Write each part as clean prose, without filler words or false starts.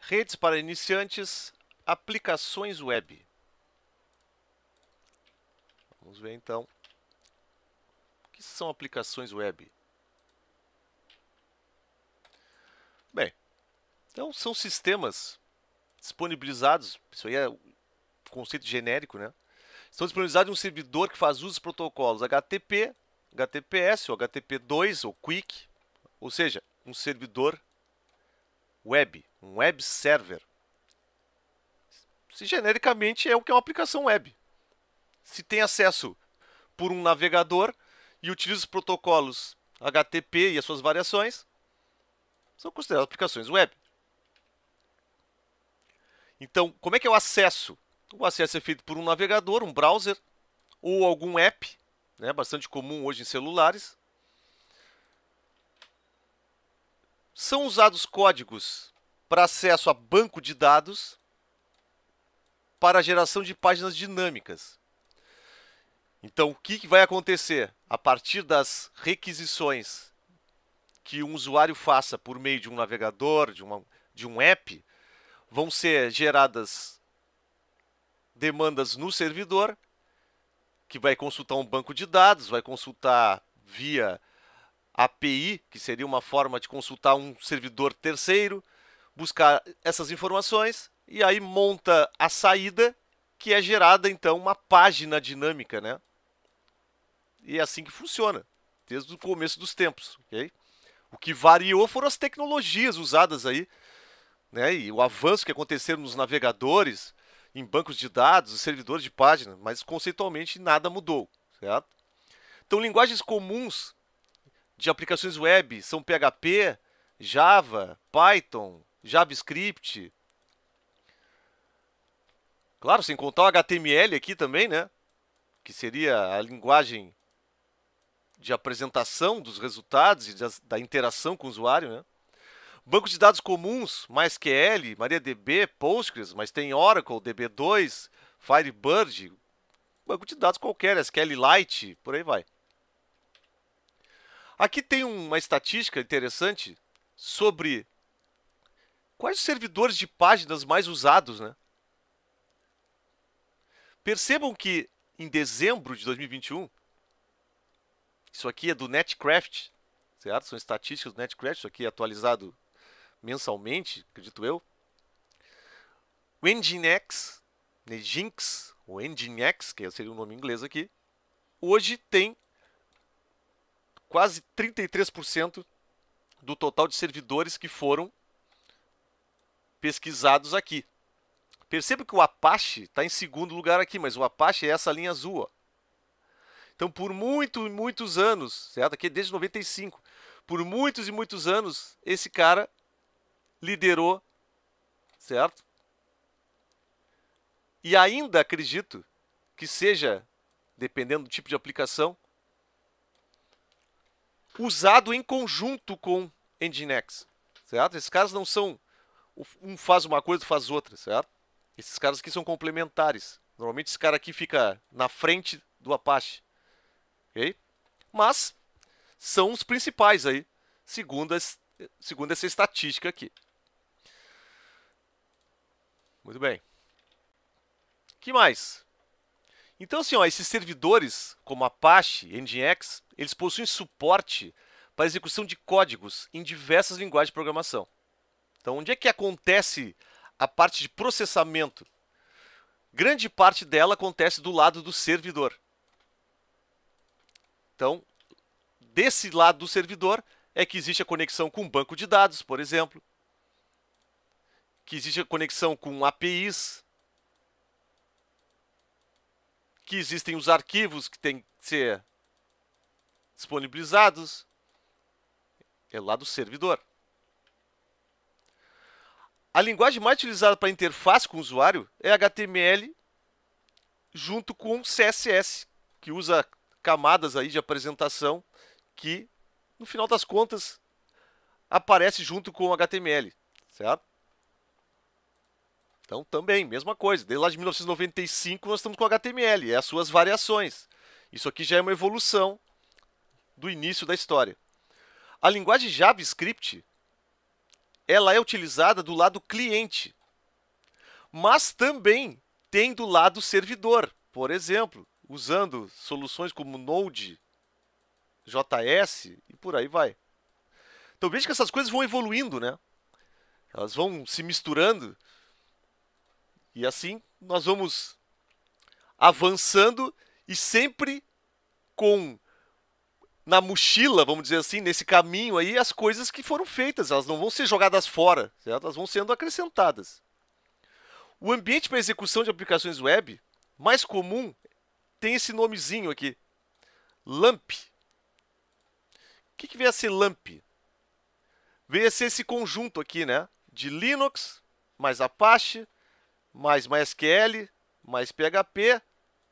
Redes para iniciantes, aplicações web. Vamos ver então. O que são aplicações web? Bem, então são sistemas disponibilizados, isso aí é um conceito genérico, né? Estão disponibilizados em um servidor que faz uso dos protocolos HTTP, HTTPS ou HTTP2 ou QUIC, ou seja, um servidor web, um web server. Se genericamente é o que é uma aplicação web. Se tem acesso por um navegador e utiliza os protocolos HTTP e as suas variações, são consideradas aplicações web. Então, como é que é o acesso? O acesso é feito por um navegador, um browser ou algum app, né, bastante comum hoje em celulares. São usados códigos para acesso a banco de dados para a geração de páginas dinâmicas. Então, o que vai acontecer? A partir das requisições que um usuário faça por meio de um navegador, de um app, vão ser geradas demandas no servidor, que vai consultar um banco de dados, vai consultar via API, que seria uma forma de consultar um servidor terceiro, buscar essas informações e aí monta a saída, que é gerada então uma página dinâmica, né? E é assim que funciona, desde o começo dos tempos, ok? O que variou foram as tecnologias usadas aí, né? E o avanço que aconteceu nos navegadores, em bancos de dados, servidores de página, mas conceitualmente nada mudou, certo? Então, linguagens comuns de aplicações web são PHP, Java, Python, JavaScript. Claro, sem contar o HTML aqui também, né? Que seria a linguagem de apresentação dos resultados e da interação com o usuário, né? Bancos de dados comuns, MySQL, MariaDB, Postgres, mas tem Oracle, DB2, Firebird, banco de dados qualquer, SQLite, por aí vai. Aqui tem uma estatística interessante sobre quais os servidores de páginas mais usados, né? Percebam que em dezembro de 2021, isso aqui é do Netcraft, certo? São estatísticas do Netcraft, isso aqui é atualizado mensalmente, acredito eu. O Nginx, ou Nginx, que seria o nome em inglês aqui, hoje tem quase 33% do total de servidores que foram pesquisados aqui. Perceba que o Apache está em segundo lugar aqui, mas o Apache é essa linha azul. Ó. Então, por muitos anos, certo? Aqui é desde 95, por muitos e muitos anos, esse cara liderou, certo? E ainda acredito que seja, dependendo do tipo de aplicação, usado em conjunto com Nginx, certo? Esses caras não são, um faz uma coisa, outro faz outra, certo? Esses caras aqui são complementares. Normalmente esse cara aqui fica na frente do Apache, ok? Mas são os principais aí, segundo essa estatística aqui. Muito bem. O que mais? Então, assim, ó, esses servidores, como Apache, Nginx, eles possuem suporte para execução de códigos em diversas linguagens de programação. Então, onde é que acontece a parte de processamento? Grande parte dela acontece do lado do servidor. Então, desse lado do servidor é que existe a conexão com um banco de dados, por exemplo, que existe a conexão com APIs, que existem os arquivos que têm que ser disponibilizados. É lá do servidor. A linguagem mais utilizada para interface com o usuário é HTML junto com CSS, que usa camadas aí de apresentação que, no final das contas, aparece junto com o HTML, certo? Então, também, mesma coisa. Desde lá de 1995, nós estamos com HTML e as suas variações. Isso aqui já é uma evolução do início da história. A linguagem JavaScript ela é utilizada do lado cliente, mas também tem do lado servidor. Por exemplo, usando soluções como Node, JS e por aí vai. Então veja que essas coisas vão evoluindo, né? Elas vão se misturando e assim nós vamos avançando e sempre com na mochila, vamos dizer assim, nesse caminho aí, as coisas que foram feitas. Elas não vão ser jogadas fora, certo? Elas vão sendo acrescentadas. O ambiente para execução de aplicações web mais comum tem esse nomezinho aqui, LAMP. O que vem a ser LAMP? Vem a ser esse conjunto aqui, né? De Linux, mais Apache, mais MySQL, mais PHP,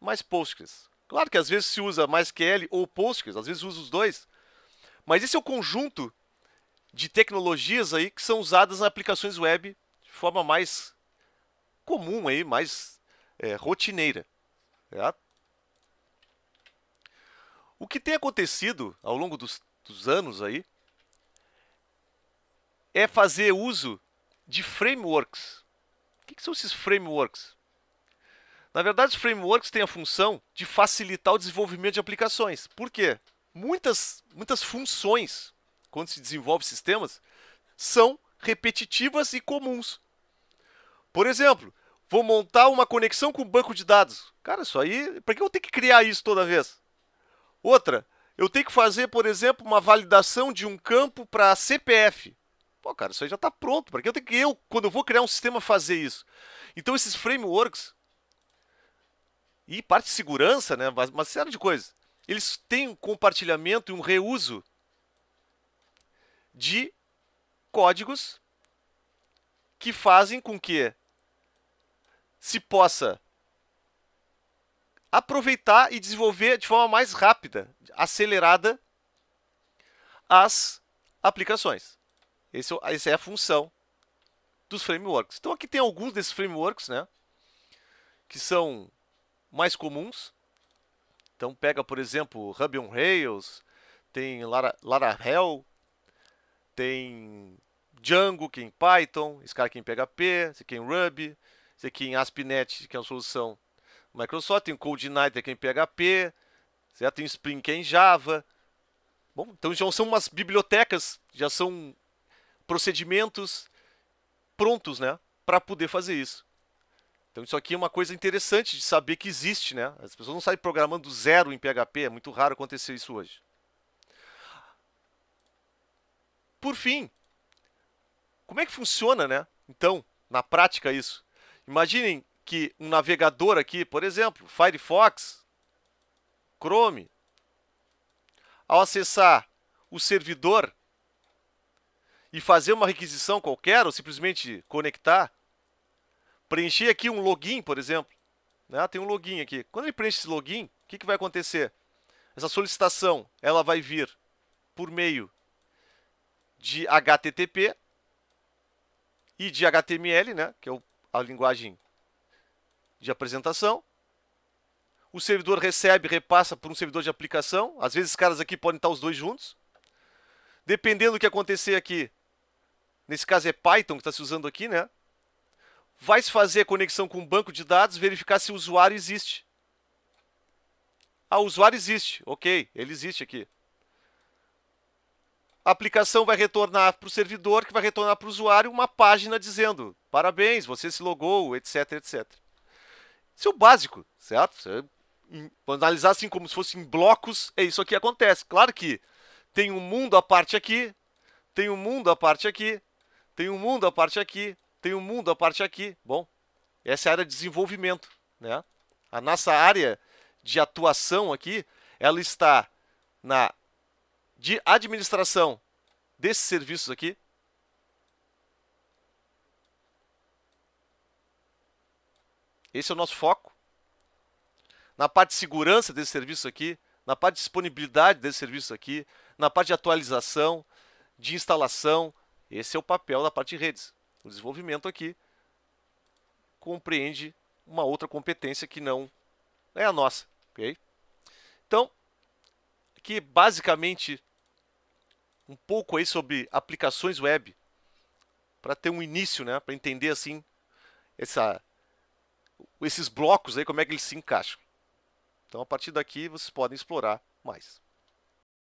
mais Postgres. Claro que às vezes se usa MySQL ou Postgres, às vezes usa os dois. Mas esse é o conjunto de tecnologias aí que são usadas nas aplicações web de forma mais comum aí, mais rotineira. Certo? O que tem acontecido ao longo dos anos aí é fazer uso de frameworks. O que são esses frameworks? Na verdade, os frameworks têm a função de facilitar o desenvolvimento de aplicações. Por quê? Muitas funções, quando se desenvolve sistemas, são repetitivas e comuns. Por exemplo, vou montar uma conexão com um banco de dados. Cara, isso aí, para que eu tenho que criar isso toda vez? Outra, eu tenho que fazer, por exemplo, uma validação de um campo para CPF. Pô, cara, isso aí já está pronto. Para que eu tenho que, quando eu vou criar um sistema, fazer isso? Então, esses frameworks e parte de segurança, né, uma série de coisas, eles têm um compartilhamento e um reuso de códigos que fazem com que se possa aproveitar e desenvolver de forma mais rápida, acelerada, as aplicações. Essa é a função dos frameworks. Então aqui tem alguns desses frameworks, né, que são mais comuns. Então pega, por exemplo, Ruby on Rails, tem Laravel, tem Django, que é em Python, esse cara aqui em PHP, esse aqui em Ruby, esse aqui em ASP.NET, que é uma solução Microsoft, tem o CodeIgniter, que é em PHP, certo? Tem o Spring, que é em Java. Bom, então já são umas bibliotecas, já são procedimentos prontos, né, para poder fazer isso. Então isso aqui é uma coisa interessante de saber que existe, né? As pessoas não saem programando do zero em PHP, é muito raro acontecer isso hoje. Por fim, como é que funciona, né? Então, na prática isso. Imaginem que um navegador aqui, por exemplo, Firefox, Chrome, ao acessar o servidor e fazer uma requisição qualquer, ou simplesmente conectar, preencher aqui um login, por exemplo. Né? Tem um login aqui. Quando ele preenche esse login, o que vai acontecer? Essa solicitação ela vai vir por meio de HTTP e de HTML, né? Que é a linguagem de apresentação. O servidor recebe, repassa por um servidor de aplicação. Às vezes, os caras aqui podem estar os dois juntos. Dependendo do que acontecer aqui, nesse caso é Python que está se usando aqui, né? Vai se fazer a conexão com um banco de dados, verificar se o usuário existe. Ah, o usuário existe. Ok, ele existe aqui. A aplicação vai retornar para o servidor, que vai retornar para o usuário uma página dizendo: parabéns, você se logou, etc, etc. Isso é o básico, certo? Vamos analisar assim como se fosse em blocos, é isso aqui que acontece. Claro que tem um mundo à parte aqui, tem um mundo à parte aqui, tem um mundo à parte aqui, tem um mundo à parte aqui. Bom, essa é a área de desenvolvimento, né? A nossa área de atuação aqui, ela está na de administração desses serviços aqui. Esse é o nosso foco. Na parte de segurança desse serviço aqui, na parte de disponibilidade desse serviço aqui, na parte de atualização, de instalação. Esse é o papel da parte de redes. O desenvolvimento aqui compreende uma outra competência que não é a nossa, ok? Então, aqui basicamente um pouco aí sobre aplicações web para ter um início, né, para entender assim esses blocos aí, como é que eles se encaixam. Então, a partir daqui, vocês podem explorar mais.